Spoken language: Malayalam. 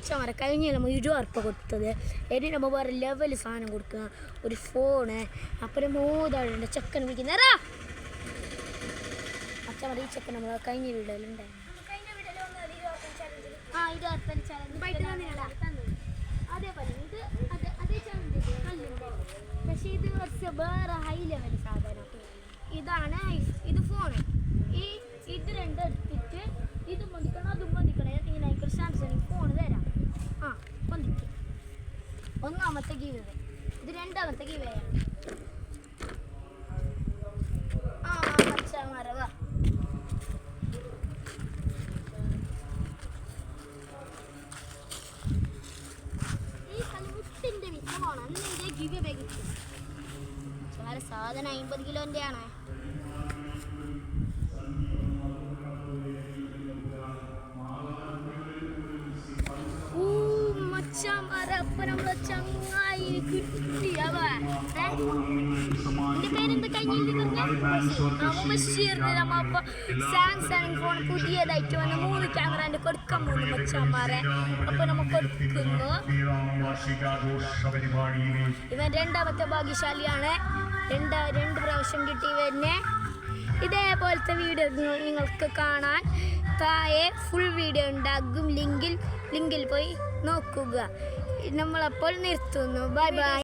മച്ചമാരെ കഴിഞ്ഞ നമ്മൾ 20 ഉറുപ്പിക കൊടുത്തത്. ഇനി നമ്മൾ വേറെ ലെവൽ സാധനം കൊടുക്കുക, ഒരു ഫോണ്. അപ്പം മോതാളുണ്ട് ചെക്കൻ വിളിക്കുന്നേരാ മച്ചമാരെ. ഈ ചെക്കൻ നമ്മൾ കഴിഞ്ഞ വീഡിയോയിലുണ്ടായിരുന്നു. അതേപോലെ ഇത് അതേ ചലഞ്ച് പക്ഷേ ഇത് കുറച്ച് വേറെ ഹൈ ലെവൽ സാധനം. ഇതാണ് ഇത് ഫോണ്. ഇത് രണ്ടും എടുത്തിട്ട് ഇത് പൊന്തിക്കണം അതും പൊന്തിക്കണം. ഇതിനൊരു സാംസങ് ഫോൺ തരാം. പൊന്തിക്കും. ഒന്നാമത്തെ ഗീവ് വേ, ഇത് രണ്ടാമത്തെ ഗീവ് വേയാണ്. മറവാ ഈ കളിമുട്ടിന്റെ വിഷമാണ്. അന്ന് ഇതേ ഗീവ് വേ കിട്ടും. സാധനം 50 കിലോന്റെ ആണ്. അപ്പൊ നമ്മളെ ചങ്ങായി കിട്ടിയവ. എന്റെ പേരെന്താ കഴിഞ്ഞ സാംസങ് ഫോൺ പുതിയതായിട്ട് വന്ന് 3 ക്യാമറ കൊടുക്കാൻ പോകുന്നു മച്ചാമാരെ. അപ്പൊ നമുക്ക് കൊടുക്കുന്നു. ഇവൻ രണ്ടാമത്തെ ഭാഗ്യശാലിയാണ്. രണ്ട് പ്രാവശ്യം കിട്ടി ഇവന്നെ. ഇതേപോലത്തെ വീഡിയോ നിങ്ങൾക്ക് കാണാൻ താഴെ ഫുൾ വീഡിയോ ഉണ്ടാകും. ലിങ്കിൽ പോയി നോക്കുക. നമ്മളപ്പോൾ നിർത്തുന്നു. Bye bye.